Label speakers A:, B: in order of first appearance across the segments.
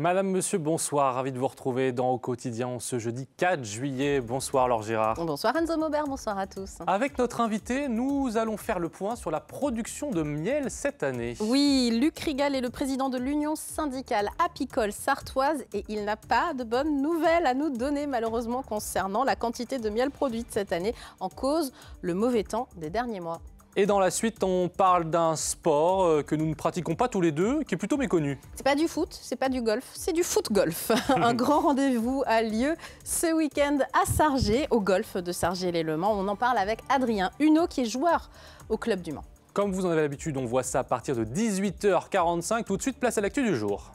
A: Madame, monsieur, bonsoir. Ravi de vous retrouver dans Au Quotidien ce jeudi 4 juillet. Bonsoir Laure Girard.
B: Bonsoir Enzo Maubert, bonsoir à tous.
A: Avec notre invité, nous allons faire le point sur la production de miel cette année.
B: Oui, Luc Rigal est le président de l'Union syndicale apicole sartoise et il n'a pas de bonnes nouvelles à nous donner malheureusement concernant la quantité de miel produite cette année, en cause le mauvais temps des derniers mois.
A: Et dans la suite, on parle d'un sport que nous ne pratiquons pas tous les deux, qui est plutôt méconnu.
B: C'est pas du foot, c'est pas du golf, c'est du foot-golf. Un grand rendez-vous a lieu ce week-end à Sargé, au golf de Sargé-les-Le-Mans. On en parle avec Adrien Huneau, qui est joueur au club du Mans.
A: Comme vous en avez l'habitude, on voit ça à partir de 18h45. Tout de suite, place à l'actu du jour.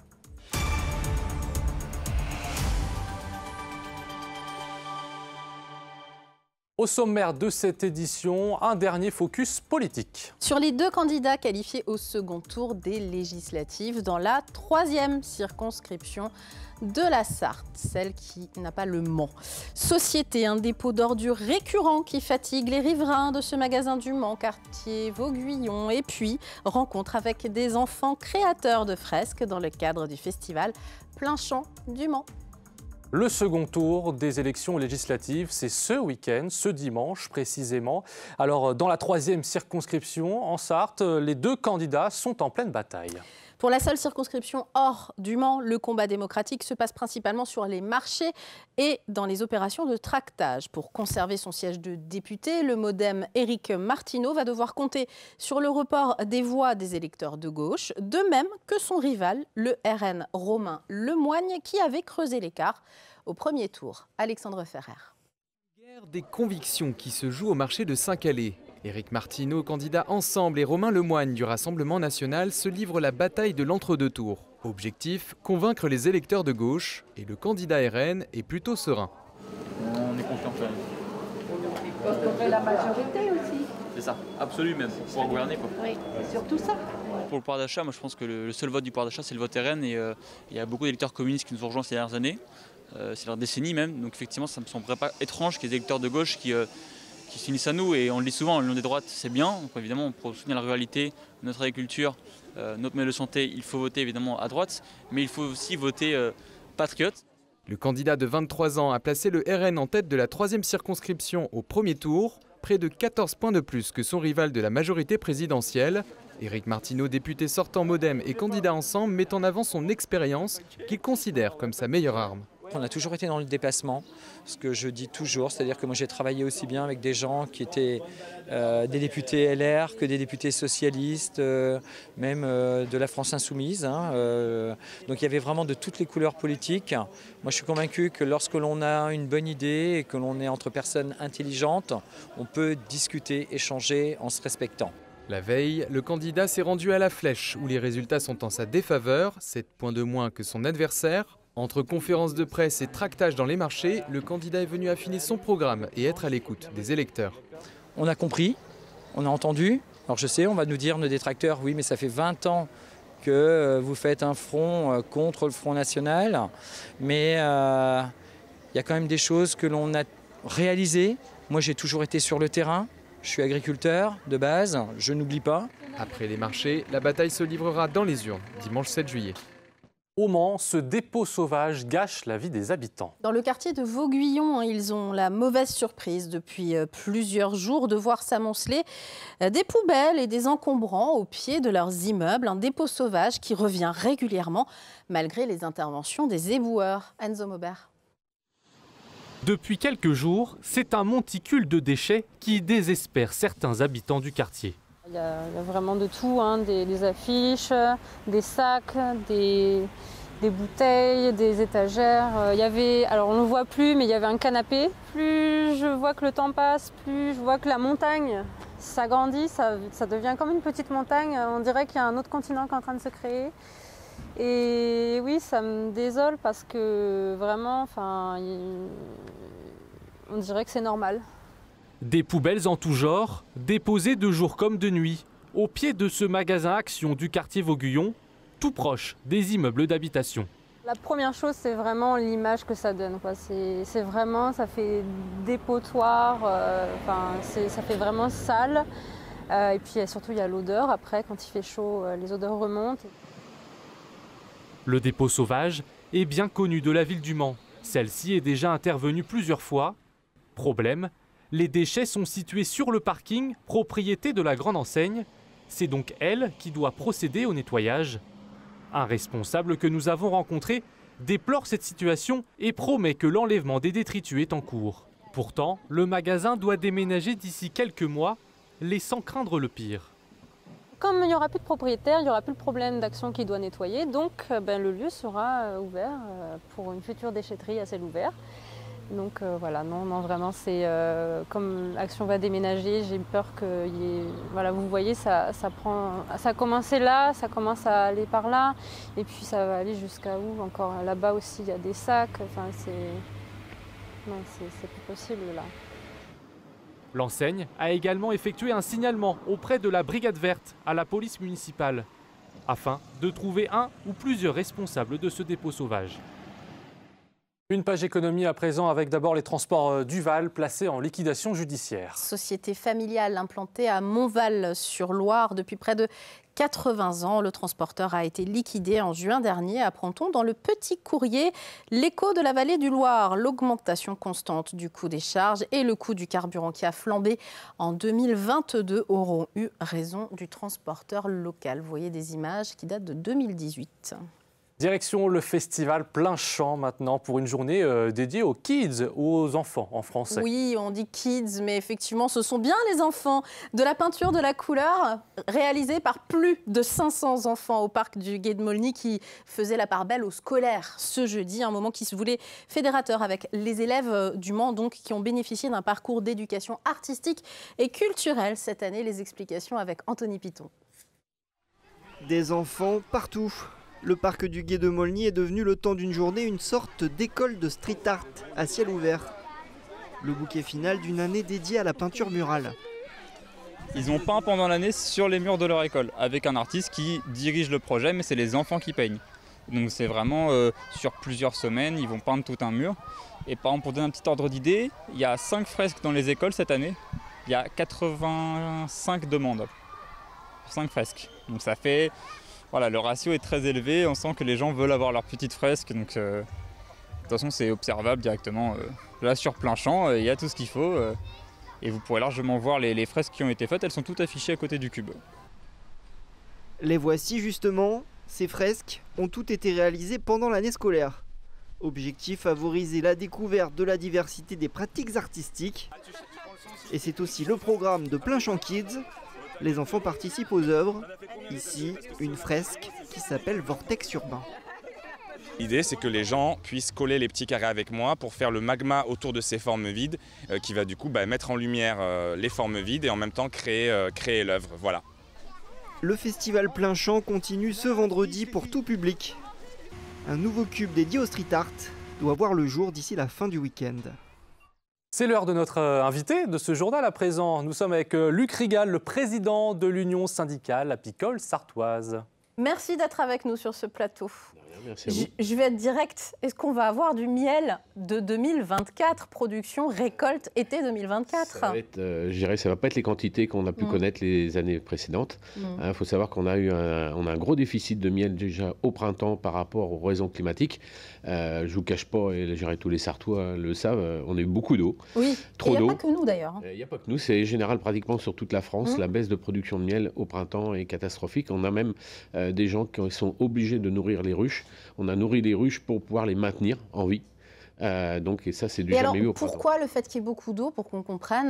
A: Au sommaire de cette édition, un dernier focus politique.
B: Sur les deux candidats qualifiés au second tour des législatives dans la 3e circonscription de la Sarthe, celle qui n'a pas le Mans. Société, un dépôt d'ordures récurrent qui fatigue les riverains de ce magasin du Mans, quartier Vauguyon. Et puis, rencontre avec des enfants créateurs de fresques dans le cadre du festival Plein Champ du Mans.
A: Le second tour des élections législatives, c'est ce week-end, ce dimanche précisément. Alors, dans la 3e circonscription, en Sarthe, les deux candidats sont en pleine bataille.
B: Pour la seule circonscription hors du Mans, le combat démocratique se passe principalement sur les marchés et dans les opérations de tractage. Pour conserver son siège de député, le MoDem Éric Martineau va devoir compter sur le report des voix des électeurs de gauche, de même que son rival, le RN Romain Lemoigne, qui avait creusé l'écart au premier tour. Alexandre Ferrer.
C: Guerre des convictions qui se joue au marché de Saint-Calais. Éric Martineau, candidat Ensemble, et Romain Lemoigne du Rassemblement national se livrent la bataille de l'entre-deux tours. Objectif, convaincre les électeurs de gauche, et le candidat RN est plutôt serein.
D: On est confiant quand même.
E: Pour trouver la majorité aussi.
D: C'est ça, absolu même, pour pouvoir gouverner quoi.
E: Oui, surtout ça.
D: Pour le pouvoir d'achat, moi je pense que le seul vote du pouvoir d'achat c'est le vote RN et il y a beaucoup d'électeurs communistes qui nous ont rejoints ces dernières années, c'est leur décennie même, donc effectivement ça me semblerait pas étrange qu'il y ait des électeurs de gauche qui s'unissent à nous, et on le dit souvent, l'union des droites c'est bien, donc évidemment pour soutenir la ruralité, notre agriculture, notre modèle de santé, il faut voter évidemment à droite, mais il faut aussi voter patriote.
C: Le candidat de 23 ans a placé le RN en tête de la 3e circonscription au premier tour, près de 14 points de plus que son rival de la majorité présidentielle. Éric Martineau, député sortant MoDem et candidat Ensemble, met en avant son expérience qu'il considère comme sa meilleure arme.
F: On a toujours été dans le dépassement, ce que je dis toujours, c'est-à-dire que moi j'ai travaillé aussi bien avec des gens qui étaient des députés LR que des députés socialistes, même de la France insoumise. Donc il y avait vraiment de toutes les couleurs politiques. Moi je suis convaincu que lorsque l'on a une bonne idée et que l'on est entre personnes intelligentes, on peut discuter, échanger en se respectant.
C: La veille, le candidat s'est rendu à La Flèche, où les résultats sont en sa défaveur, 7 points de moins que son adversaire. Entre conférences de presse et tractage dans les marchés, le candidat est venu affiner son programme et être à l'écoute des électeurs.
F: On a compris, on a entendu. Alors je sais, on va nous dire, nos détracteurs, oui mais ça fait 20 ans que vous faites un front contre le Front National. Mais il y a quand même des choses que l'on a réalisées. Moi j'ai toujours été sur le terrain. Je suis agriculteur de base, je n'oublie pas.
C: Après les marchés, la bataille se livrera dans les urnes, dimanche 7 juillet.
A: Au Mans, ce dépôt sauvage gâche la vie des habitants.
B: Dans le quartier de Vauguyon, ils ont la mauvaise surprise depuis plusieurs jours de voir s'amonceler des poubelles et des encombrants au pied de leurs immeubles. Un dépôt sauvage qui revient régulièrement malgré les interventions des éboueurs. Enzo Maubert.
G: Depuis quelques jours, c'est un monticule de déchets qui désespère certains habitants du quartier.
H: Il y a vraiment de tout, des affiches, des sacs, des bouteilles, des étagères. Alors on ne le voit plus, mais il y avait un canapé. Plus je vois que le temps passe, plus je vois que la montagne s'agrandit, ça devient comme une petite montagne. On dirait qu'il y a un autre continent qui est en train de se créer. Et oui, ça me désole parce que vraiment, on dirait que c'est normal.
G: Des poubelles en tout genre, déposées de jour comme de nuit, au pied de ce magasin Action du quartier Vauguyon, tout proche des immeubles d'habitation.
H: La première chose, c'est vraiment l'image que ça donne, quoi. C'est vraiment, ça fait dépotoir, ça fait vraiment sale. Et puis surtout, il y a l'odeur. Après, quand il fait chaud, les odeurs remontent.
G: Le dépôt sauvage est bien connue de la ville du Mans. Celle-ci est déjà intervenue plusieurs fois. Problème, les déchets sont situés sur le parking, propriété de la grande enseigne. C'est donc elle qui doit procéder au nettoyage. Un responsable que nous avons rencontré déplore cette situation et promet que l'enlèvement des détritus est en cours. Pourtant, le magasin doit déménager d'ici quelques mois, laissant craindre le pire.
H: Comme il n'y aura plus de propriétaire, il n'y aura plus le problème d'Action qui doit nettoyer, donc le lieu sera ouvert pour une future déchetterie à ciel ouvert. Donc voilà, non, vraiment, c'est comme Action va déménager, j'ai peur que voilà, vous voyez, ça a commencé là, ça commence à aller par là, et puis ça va aller jusqu'à où encore là-bas aussi, il y a des sacs, enfin non, c'est plus possible là.
G: L'enseigne a également effectué un signalement auprès de la brigade verte à la police municipale, afin de trouver un ou plusieurs responsables de ce dépôt sauvage.
A: Une page économie à présent avec d'abord les transports Duval placés en liquidation judiciaire.
B: Société familiale implantée à Montval-sur-Loire depuis près de 80 ans. Le transporteur a été liquidé en juin dernier, apprend-on dans le Petit Courrier. L'écho de la vallée du Loir, l'augmentation constante du coût des charges et le coût du carburant qui a flambé en 2022 auront eu raison du transporteur local. Vous voyez des images qui datent de 2018.
A: Direction le festival Plein Champ maintenant pour une journée dédiée aux kids, aux enfants en français.
B: Oui, on dit kids, mais effectivement, ce sont bien les enfants. De la peinture, de la couleur, réalisée par plus de 500 enfants au parc du Gué de Maulny qui faisait la part belle aux scolaires ce jeudi. Un moment qui se voulait fédérateur avec les élèves du Mans donc, qui ont bénéficié d'un parcours d'éducation artistique et culturelle cette année. Les explications avec Anthony Piton.
I: Des enfants partout. Le parc du Gué de Maulny est devenu le temps d'une journée une sorte d'école de street art à ciel ouvert. Le bouquet final d'une année dédiée à la peinture murale.
J: Ils ont peint pendant l'année sur les murs de leur école avec un artiste qui dirige le projet, mais c'est les enfants qui peignent. Donc c'est vraiment sur plusieurs semaines, ils vont peindre tout un mur. Et par exemple, pour donner un petit ordre d'idée, il y a 5 fresques dans les écoles cette année. Il y a 85 demandes pour 5 fresques. Donc ça fait... Voilà, le ratio est très élevé, on sent que les gens veulent avoir leur petite fresque, donc de toute façon c'est observable directement. Là sur Plein Champ, il y a tout ce qu'il faut et vous pourrez largement voir les fresques qui ont été faites, elles sont toutes affichées à côté du cube.
I: Les voici justement, ces fresques ont toutes été réalisées pendant l'année scolaire. Objectif, favoriser la découverte de la diversité des pratiques artistiques. Et c'est aussi le programme de Plein Champ Kids. Les enfants participent aux œuvres. Ici, une fresque qui s'appelle Vortex urbain.
K: L'idée, c'est que les gens puissent coller les petits carrés avec moi pour faire le magma autour de ces formes vides, qui va du coup mettre en lumière les formes vides et en même temps créer l'œuvre. Voilà.
I: Le festival Plein Champ continue ce vendredi pour tout public. Un nouveau cube dédié au street art doit voir le jour d'ici la fin du week-end.
A: C'est l'heure de notre invité de ce journal à présent. Nous sommes avec Luc Rigal, le président de l'Union syndicale apicole sartoise.
B: Merci d'être avec nous sur ce plateau.
L: Merci à vous.
B: Je vais être direct. Est-ce qu'on va avoir du miel de 2024, production, récolte, été 2024 ?
L: Ça va être, je dirais, ça ne va pas être les quantités qu'on a pu connaître les années précédentes. Il faut savoir qu'on a eu un gros déficit de miel déjà au printemps par rapport aux raisons climatiques. Je ne vous cache pas, et je dirais, tous les Sartois le savent, on a eu beaucoup d'eau.
B: Oui,
L: trop d'eau.
B: Il n'y a pas que nous d'ailleurs.
L: Il n'y a pas que nous, c'est général pratiquement sur toute la France. La baisse de production de miel au printemps est catastrophique. On a même des gens qui sont obligés de nourrir les ruches. On a nourri les ruches pour pouvoir les maintenir en vie. Donc, et ça, c'est du jamais vu au printemps.
B: Pourquoi le fait qu'il y ait beaucoup d'eau, pour qu'on comprenne,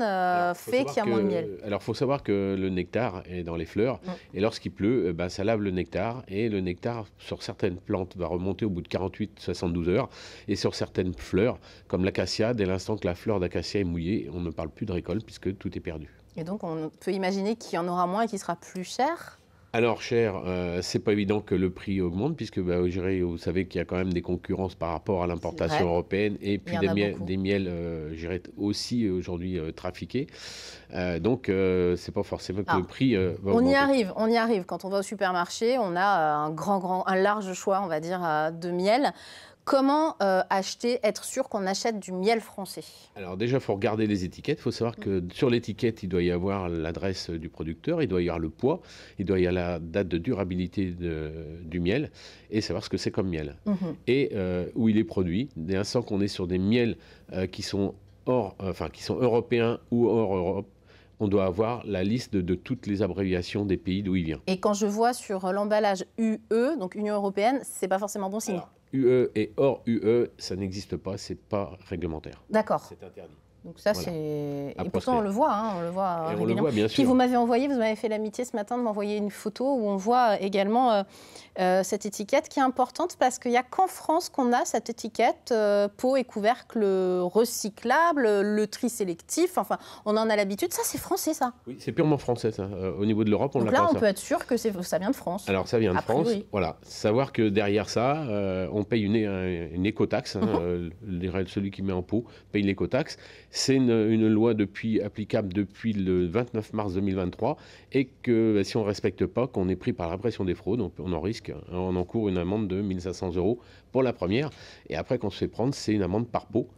B: fait qu'il y a moins de miel ?
L: Alors, il faut savoir que le nectar est dans les fleurs. Et lorsqu'il pleut, ça lave le nectar. Et le nectar, sur certaines plantes, va remonter au bout de 48-72 heures. Et sur certaines fleurs, comme l'acacia, dès l'instant que la fleur d'acacia est mouillée, on ne parle plus de récolte puisque tout est perdu.
B: Et donc, on peut imaginer qu'il y en aura moins et qu'il sera plus cher ?
L: Alors cher, c'est pas évident que le prix augmente puisque vous savez qu'il y a quand même des concurrences par rapport à l'importation européenne et puis des miels aussi aujourd'hui trafiqués. Donc c'est pas forcément que le prix va augmenter.
B: On y arrive. Quand on va au supermarché, on a un large choix, on va dire, de miel. Comment acheter, être sûr qu'on achète du miel français?
L: Alors déjà, il faut regarder les étiquettes. Il faut savoir que sur l'étiquette, il doit y avoir l'adresse du producteur, il doit y avoir le poids, il doit y avoir la date de durabilité du miel et savoir ce que c'est comme miel. Et où il est produit. Dès l'instant qu'on est sur des miels qui sont qui sont européens ou hors Europe, on doit avoir la liste de toutes les abréviations des pays d'où il vient.
B: Et quand je vois sur l'emballage UE, donc Union européenne, c'est pas forcément bon signe.
L: Alors, UE et hors UE, ça n'existe pas, c'est pas réglementaire.
B: D'accord.
L: C'est interdit.
B: Donc ça,
L: voilà.
B: Et pourtant, on le voit, hein, on le voit
L: et
B: régulièrement.
L: on le voit, bien sûr.
B: Puis vous m'avez fait l'amitié ce matin de m'envoyer une photo où on voit également cette étiquette qui est importante parce qu'il n'y a qu'en France qu'on a cette étiquette pot et couvercle recyclable, le tri sélectif, enfin, on en a l'habitude. Ça, c'est français, ça?
L: Oui, c'est purement français, ça. Au niveau de l'Europe, on l'a pas.
B: Donc là, on
L: ça.
B: peut être sûr que ça vient de France.
L: Alors, ça vient de France. Voilà. Savoir que derrière ça, on paye une écotaxe. Celui qui met en pot paye l'écotaxe. C'est une loi applicable depuis le 29 mars 2023 et que si on ne respecte pas, qu'on est pris par la répression des fraudes, on encourt une amende de 1 500 € pour la première. Et après, qu'on se fait prendre, c'est une amende par pot.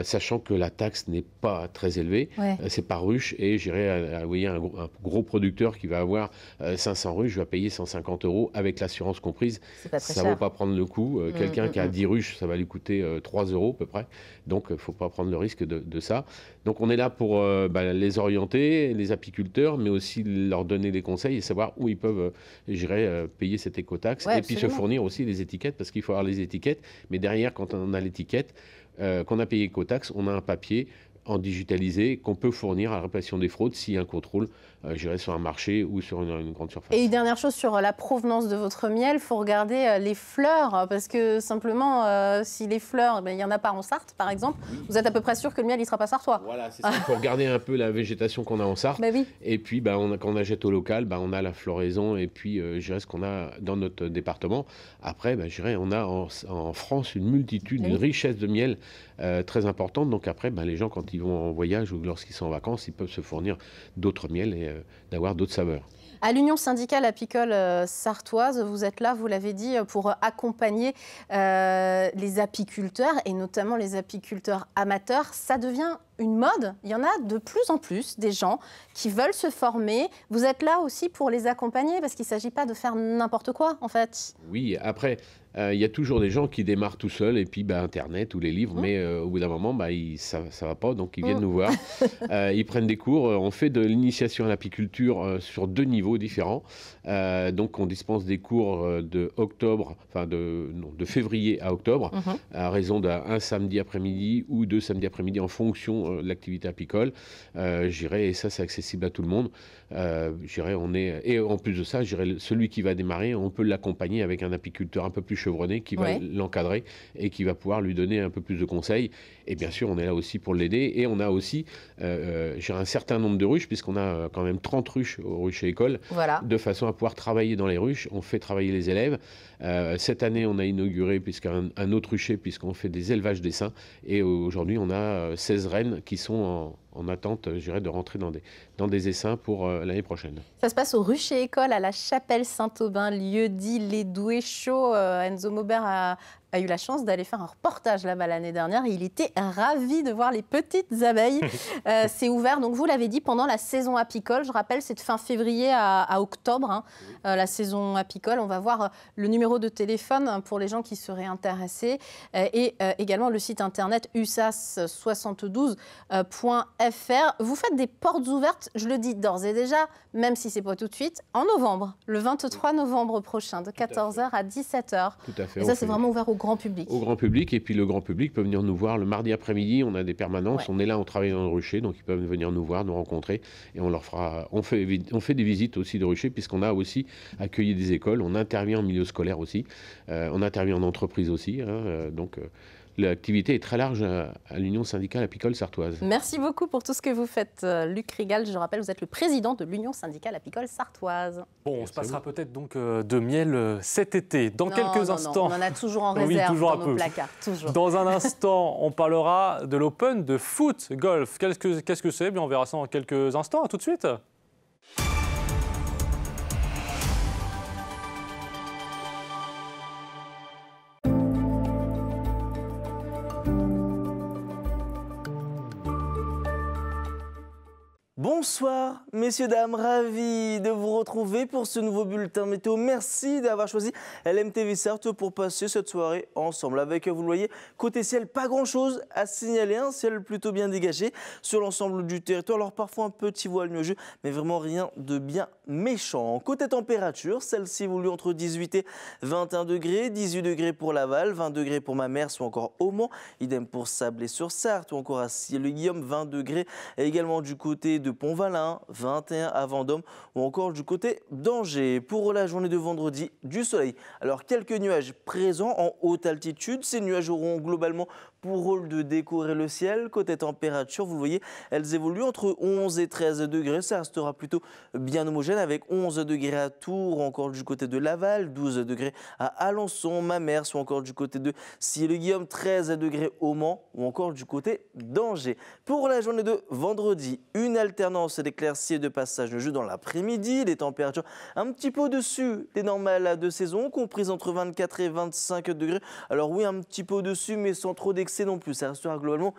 L: Sachant que la taxe n'est pas très élevée, c'est par ruche et j'irai, vous voyez, un gros producteur qui va avoir 500 ruches va payer 150 € avec l'assurance comprise. Ça ne vaut pas prendre le coup. Quelqu'un qui a 10 ruches, ça va lui coûter 3 € à peu près. Donc, il ne faut pas prendre le risque de ça. Donc, on est là pour les orienter, les apiculteurs, mais aussi leur donner des conseils et savoir où ils peuvent, payer cette écotaxe. Et puis se fournir aussi les étiquettes, parce qu'il faut avoir les étiquettes. Mais derrière, quand on a l'étiquette, qu'on a payé écotaxe, on a un papier en digitalisé qu'on peut fournir à la répression des fraudes s'il y a un contrôle, sur un marché ou sur une grande surface.
B: Et une dernière chose sur la provenance de votre miel, il faut regarder les fleurs, parce que simplement, si les fleurs, il n'y en a pas en Sarthe, par exemple, vous êtes à peu près sûr que le miel, il ne sera pas sartois.
L: Voilà, c'est ça. Il faut regarder un peu la végétation qu'on a en Sarthe. Et puis, quand on achète au local, on a la floraison et puis, ce qu'on a dans notre département. Après, on a en France une multitude, une richesse de miel très importante. Donc après, les gens, quand ils vont en voyage ou lorsqu'ils sont en vacances, ils peuvent se fournir d'autres miels et d'avoir d'autres saveurs.
B: À l'Union syndicale apicole sartoise, vous êtes là, vous l'avez dit, pour accompagner les apiculteurs et notamment les apiculteurs amateurs. Ça devient une mode. Il y en a de plus en plus des gens qui veulent se former. Vous êtes là aussi pour les accompagner parce qu'il ne s'agit pas de faire n'importe quoi, en fait.
L: Oui, après, il y a toujours des gens qui démarrent tout seuls et puis Internet ou les livres, mais au bout d'un moment, ça ne va pas, donc ils viennent nous voir. Ils prennent des cours. On fait de l'initiation à l'apiculture sur 2 niveaux différents. Donc, on dispense des cours de février à octobre, à raison d'un samedi après-midi ou 2 samedis après-midi en fonction de l'activité apicole. Et ça, c'est accessible à tout le monde. Et en plus de ça, celui qui va démarrer, on peut l'accompagner avec un apiculteur un peu plus chevronné qui va l'encadrer et qui va pouvoir lui donner un peu plus de conseils. Et bien sûr, on est là aussi pour l'aider. Et on a aussi un certain nombre de ruches, puisqu'on a quand même 30 ruches au rucher école, de façon à pouvoir travailler dans les ruches. On fait travailler les élèves. Cette année, on a inauguré un autre rucher, puisqu'on fait des élevages d'essaims. Et aujourd'hui, on a 16 rennes qui sont en attente, de rentrer dans des essaims pour l'année prochaine.
B: Ça se passe au rucher école à la Chapelle Saint-Aubin, lieu dit les Doués chauds. Enzo Maubert a eu la chance d'aller faire un reportage là-bas l'année dernière. Et il était ravi de voir les petites abeilles. C'est ouvert, donc vous l'avez dit, pendant la saison apicole. Je rappelle, c'est de fin février à octobre, la saison apicole. On va voir le numéro de téléphone pour les gens qui seraient intéressés. Et également le site internet usas72.fr. Vous faites des portes ouvertes, je le dis d'ores et déjà, même si ce n'est pas tout de suite, en novembre, le 23 novembre prochain, de 14h à 17h.
L: Tout à fait.
B: Et ça, c'est vraiment ouvert au grand public.
L: Au grand public, et puis le grand public peut venir nous voir le mardi après-midi. On a des permanences, on est là, on travaille dans le rucher, donc ils peuvent venir nous voir, nous rencontrer, et on fait des visites aussi de rucher, puisqu'on a aussi accueilli des écoles, on intervient en milieu scolaire aussi, on intervient en entreprise aussi, donc l'activité est très large à l'Union syndicale apicole sartoise.
B: Merci beaucoup pour tout ce que vous faites, Luc Rigal. Je rappelle, vous êtes le président de l'Union syndicale apicole sartoise.
A: Bon, on se passera peut-être donc de miel cet été. Dans quelques instants.
B: Non, on en a toujours en réserve
A: toujours
B: dans nos placards. Toujours.
A: Dans un instant, on parlera de l'Open de foot golf. Qu'est-ce que c'est ? Bien, on verra ça dans quelques instants. À tout de suite.
M: Bonsoir, messieurs, dames, ravi de vous retrouver pour ce nouveau bulletin météo. Merci d'avoir choisi LMTV Sarthe pour passer cette soirée ensemble. Avec, vous le voyez, côté ciel, pas grand-chose à signaler, un ciel plutôt bien dégagé sur l'ensemble du territoire. Alors parfois un petit voile nuageux, mais vraiment rien de bien méchant. Côté température, celle-ci évolue entre 18 et 21 degrés, 18 degrés pour Laval, 20 degrés pour Mamers ou encore au Mans, idem pour Sablé-sur-Sarthe ou encore à Cieux-le-Guillaume, 20 degrés, et également du côté de Pont-Valin, 21 à Vendôme ou encore du côté d'Angers. Pour la journée de vendredi, du soleil. Alors quelques nuages présents en haute altitude, ces nuages auront globalement pour rôle de décorer le ciel. Côté température, vous le voyez, elles évoluent entre 11 et 13 degrés. Ça restera plutôt bien homogène avec 11 degrés à Tours, encore du côté de Laval, 12 degrés à Alençon, Mamers ou encore du côté de Cieux-le-Guillaume, 13 degrés au Mans ou encore du côté d'Angers. Pour la journée de vendredi, une alternance d'éclaircies et de passages de jeu dans l'après-midi. Les températures un petit peu au-dessus des normales de saison, comprises entre 24 et 25 degrés. Alors oui, un petit peu au-dessus, mais sans trop d'excès non plus. Ça restera globalement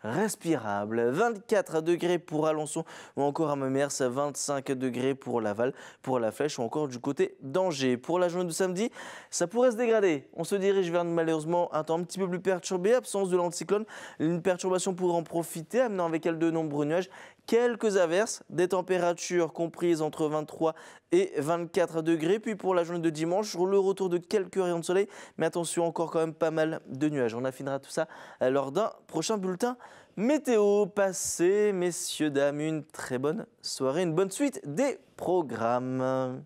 M: respirable. 24 degrés pour Alençon ou encore à Mamers, 25 degrés pour Laval, pour La Flèche ou encore du côté d'Angers. Pour la journée de samedi, ça pourrait se dégrader. On se dirige vers malheureusement un temps un petit peu plus perturbé, absence de l'anticyclone. Une perturbation pourrait en profiter, amenant avec elle de nombreux nuages. Quelques averses, des températures comprises entre 23 et 24 degrés. Puis pour la journée de dimanche, le retour de quelques rayons de soleil. Mais attention, encore quand même pas mal de nuages. On affinera tout ça lors d'un prochain bulletin météo. Passez, messieurs, dames, une très bonne soirée, une bonne suite des programmes.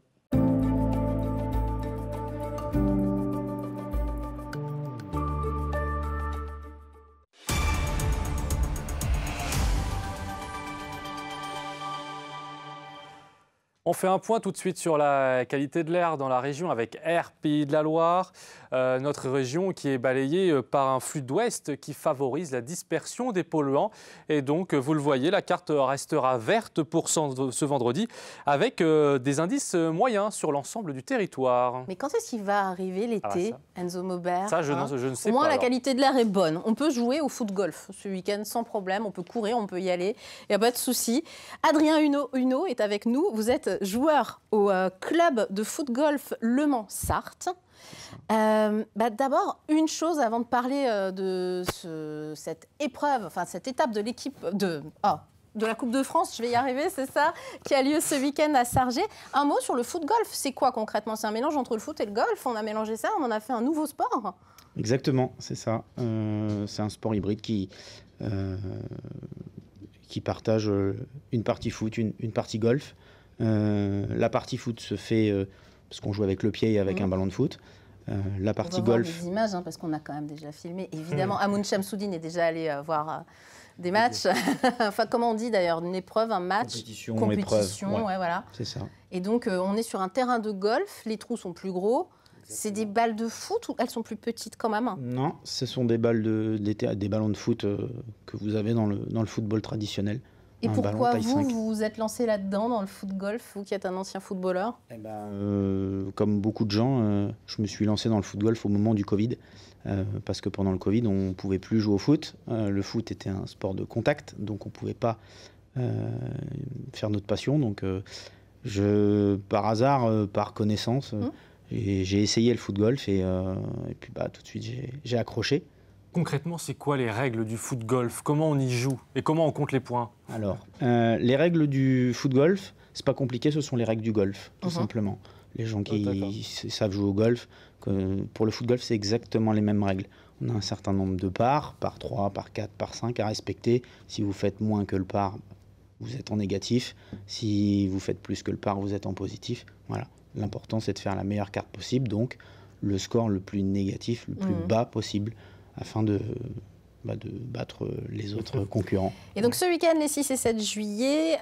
A: On fait un point tout de suite sur la qualité de l'air dans la région avec Air Pays de la Loire, notre région qui est balayée par un flux d'ouest qui favorise la dispersion des polluants. Et donc, vous le voyez, la carte restera verte pour ce vendredi avec des indices moyens sur l'ensemble du territoire.
B: Mais quand est-ce qu'il va arriver l'été, Enzo Maubert?
A: Ça, je ne sais pas.
B: Au moins, la
A: alors.
B: qualité de l'air est bonne. On peut jouer au foot-golf ce week-end sans problème. On peut courir, on peut y aller. Il n'y a pas de souci. Adrien Huneau est avec nous. Vous êtes joueur au club de foot-golf Le Mans-Sarthe. D'abord, une chose avant de parler de cette épreuve, enfin cette étape de l'équipe de la Coupe de France, je vais y arriver, c'est ça, qui a lieu ce week-end à Sargé. Un mot sur le foot-golf, c'est quoi concrètement? C'est un mélange entre le foot et le golf, on a mélangé ça, on en a fait un nouveau sport?
N: Exactement, c'est ça. C'est un sport hybride qui partage une partie foot, une partie golf. La partie foot se fait parce qu'on joue avec le pied et avec un ballon de foot. La partie golf.
B: On va voir des images parce qu'on a quand même déjà filmé. Évidemment, Amoun Chamsoudine est déjà allé voir des matchs. Enfin, comment on dit d'ailleurs, une épreuve, un match.
N: Compétition,
B: épreuve. Ouais, voilà.
N: C'est ça.
B: Et donc, on est sur un terrain de golf. Les trous sont plus gros. C'est des balles de foot ou elles sont plus petites quand même?
N: Non, ce sont des balles des ballons de foot que vous avez dans le football traditionnel.
B: Et pourquoi vous vous êtes lancé là-dedans, dans le foot-golf, vous qui êtes un ancien footballeur?
N: Comme beaucoup de gens, je me suis lancé dans le foot-golf au moment du Covid, parce que pendant le Covid, on ne pouvait plus jouer au foot. Le foot était un sport de contact, donc on ne pouvait pas faire notre passion. Donc par hasard, par connaissance, j'ai essayé le foot-golf et puis tout de suite, j'ai accroché.
A: Concrètement, c'est quoi les règles du foot-golf? Comment on y joue et comment on compte les points?
N: Alors, les règles du foot-golf, c'est pas compliqué, ce sont les règles du golf, tout simplement. Les gens qui savent jouer au golf, pour le foot-golf, c'est exactement les mêmes règles. On a un certain nombre de parts, par 3, par 4, par 5 à respecter. Si vous faites moins que le par, vous êtes en négatif. Si vous faites plus que le par, vous êtes en positif. Voilà. L'important, c'est de faire la meilleure carte possible, donc le score le plus négatif, le plus bas possible, afin de battre les autres concurrents.
B: Et donc ce week-end, les 6 et 7 juillet,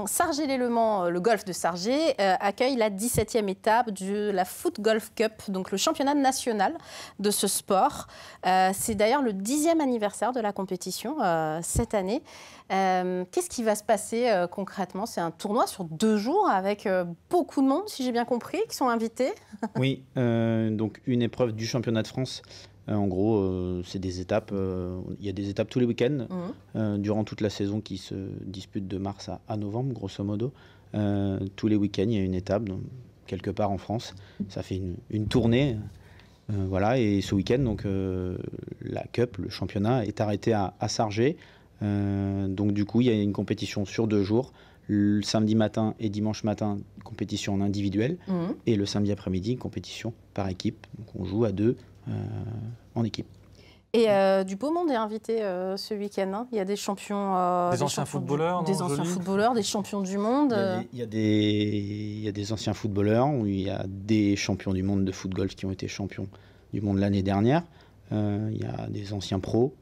B: Sargé-les-Le Mans, le golf de Sargé, accueille la 17e étape de la Foot Golf Cup, donc le championnat national de ce sport. C'est d'ailleurs le 10e anniversaire de la compétition cette année. Qu'est-ce qui va se passer concrètement? C'est un tournoi sur 2 jours avec beaucoup de monde, si j'ai bien compris, qui sont invités.
N: Oui, donc une épreuve du championnat de France En gros, c'est des étapes. Il y a des étapes tous les week-ends durant toute la saison qui se dispute de mars à novembre, grosso modo. Tous les week-ends, il y a une étape quelque part en France. Ça fait une tournée. Voilà, et ce week-end, donc, la Cup, le championnat, est arrêté à Sargé. Donc du coup, il y a une compétition sur 2 jours. Le samedi matin et dimanche matin, compétition en individuel. Et le samedi après-midi, compétition par équipe. Donc on joue à 2 en équipe.
B: Et du beau monde est invité ce week-end. Hein. Il y a des champions...
A: des anciens footballeurs.
B: Des anciens footballeurs, des champions du monde.
N: Il y a des anciens footballeurs, il y a des champions du monde de foot golf qui ont été champions du monde l'année dernière. Il y a des anciens pros.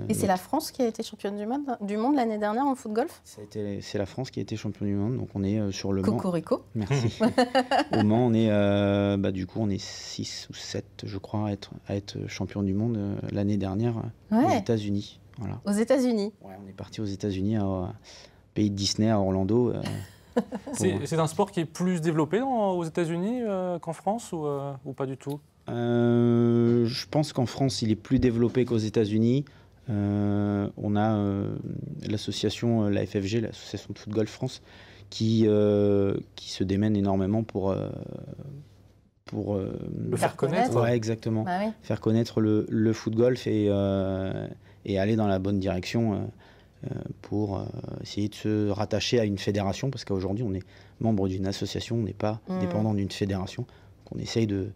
B: Et c'est la France qui a été championne du monde l'année dernière en foot golf?
N: C'est la France qui a été championne du monde, donc on est sur le Mans.
B: Cocorico.
N: Merci. Au Mans, on est, du coup, on est 6 ou 7, je crois, à être champion du monde l'année dernière aux États-Unis. Voilà.
B: Aux États-Unis.
N: Ouais, on est parti aux États-Unis, pays de Disney, à Orlando.
A: C'est un sport qui est plus développé aux États-Unis qu'en France ou pas du tout?
N: Je pense qu'en France, il est plus développé qu'aux États-Unis. On a l'association, la FFG, l'association de foot golf France, qui se démène énormément pour
A: le faire connaître.
N: Ouais, exactement.
B: Bah oui.
N: Faire connaître le foot golf et aller dans la bonne direction pour essayer de se rattacher à une fédération, parce qu'aujourd'hui, on est membre d'une association, on n'est pas dépendant d'une fédération. Donc on essaye de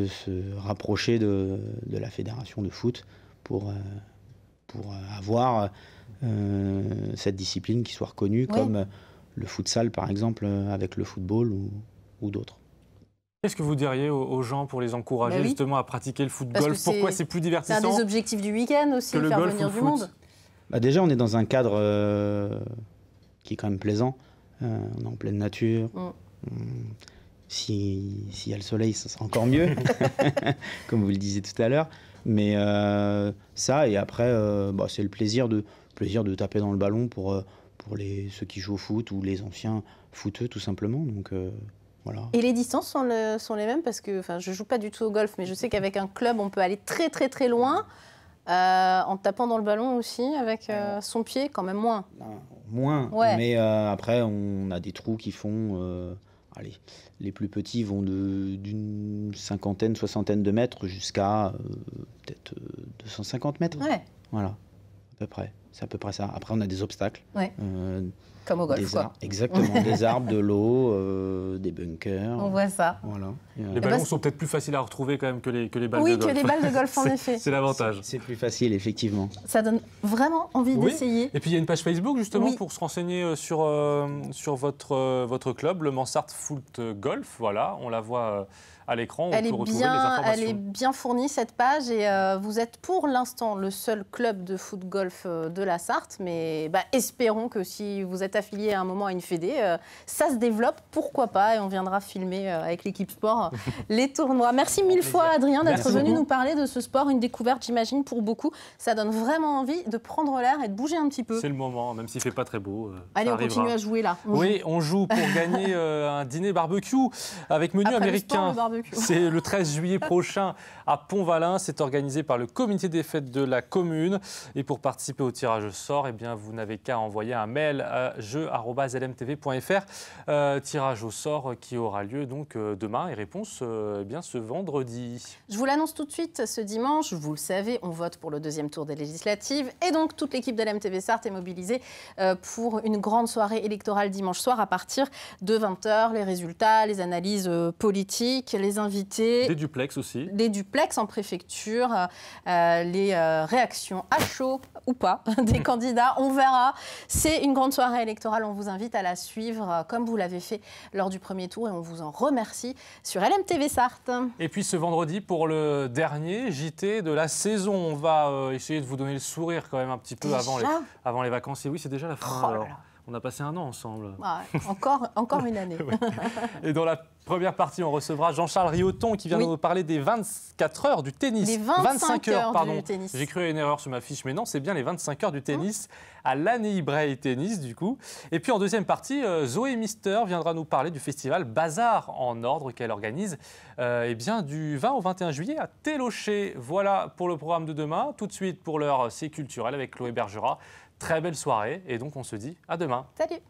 N: se rapprocher de la fédération de foot pour avoir cette discipline qui soit reconnue comme le futsal par exemple avec le football ou d'autres.
A: Qu'est-ce que vous diriez aux gens pour les encourager justement à pratiquer le foot golf? Pourquoi c'est plus divertissant?
B: C'est un des objectifs du week-end aussi, de faire venir du monde.
N: Déjà on est dans un cadre qui est quand même plaisant. On est en pleine nature. S'il y a le soleil, ça sera encore mieux, comme vous le disiez tout à l'heure. Mais ça, et après, c'est le plaisir de taper dans le ballon pour ceux qui jouent au foot ou les anciens footeux, tout simplement. Donc, voilà.
B: Et les distances sont les mêmes? Parce que je ne joue pas du tout au golf, mais je sais qu'avec un club, on peut aller très très très loin en tapant dans le ballon aussi, avec son pied, quand même moins.
N: Moins, mais après, on a des trous qui font... les plus petits vont d'une cinquantaine, soixantaine de mètres jusqu'à peut-être 250 mètres.
B: Ouais.
N: Voilà, à peu près. C'est à peu près ça. Après, on a des obstacles.
B: Ouais. Comme au golf, quoi.
N: Exactement, des arbres, de l'eau, des bunkers.
B: On voit ça.
N: Voilà.
A: Les ballons sont peut-être plus faciles à retrouver quand même que les balles de golf.
B: Oui, que les balles de golf, en effet.
A: C'est l'avantage.
N: C'est plus facile, effectivement.
B: Ça donne vraiment envie d'essayer.
A: Et puis il y a une page Facebook justement pour se renseigner sur votre club, le Mansart Foot Golf. Voilà, on la voit à l'écran.
B: Elle est bien fournie, cette page, et vous êtes pour l'instant le seul club de foot golf de la Sarthe, mais espérons que si vous êtes affilié à un moment à une fédé, ça se développe, pourquoi pas, et on viendra filmer avec l'équipe sport les tournois. Merci mille fois, Adrien, d'être venu nous parler de ce sport, une découverte, j'imagine, pour beaucoup. Ça donne vraiment envie de prendre l'air et de bouger un petit peu.
A: C'est le moment, même s'il ne fait pas très beau.
B: Allez, on continue à jouer là.
A: On joue pour gagner un dîner barbecue avec menu américain. C'est le 13 juillet prochain à Pont-Valin. C'est organisé par le comité des fêtes de la commune. Et pour participer au tirage au sort, vous n'avez qu'à envoyer un mail à jeu@lmtv.fr. Tirage au sort qui aura lieu donc demain et réponse ce vendredi.
B: Je vous l'annonce tout de suite, ce dimanche, vous le savez, on vote pour le 2e tour des législatives. Et donc, toute l'équipe de l'MTV Sarthe est mobilisée pour une grande soirée électorale dimanche soir à partir de 20h. Les résultats, les analyses politiques, les invités.
A: Des duplex aussi.
B: Des duplex en préfecture, les réactions à chaud ou pas des candidats, on verra. C'est une grande soirée électorale, on vous invite à la suivre comme vous l'avez fait lors du premier tour et on vous en remercie sur LMTV Sarthe.
A: Et puis ce vendredi, pour le dernier JT de la saison, on va essayer de vous donner le sourire quand même un petit peu avant les vacances. Et oui, c'est déjà la fin. On a passé un an ensemble.
B: Ah, encore une année.
A: Ouais. Et dans la première partie, on recevra Jean-Charles Rioton qui vient nous parler des 24 heures du tennis.
B: Les 25 heures pardon. Du tennis.
A: J'ai cru à une erreur sur ma fiche, mais non, c'est bien les 25 heures du tennis à l'Annie Bray Tennis, du coup. Et puis en deuxième partie, Zoé Mister viendra nous parler du festival Bazar en Ordre qu'elle organise du 20 au 21 juillet à Télocher. Voilà pour le programme de demain. Tout de suite pour l'heure, c'est culturel avec Chloé Bergerat. Très belle soirée et donc on se dit à demain.
B: Salut.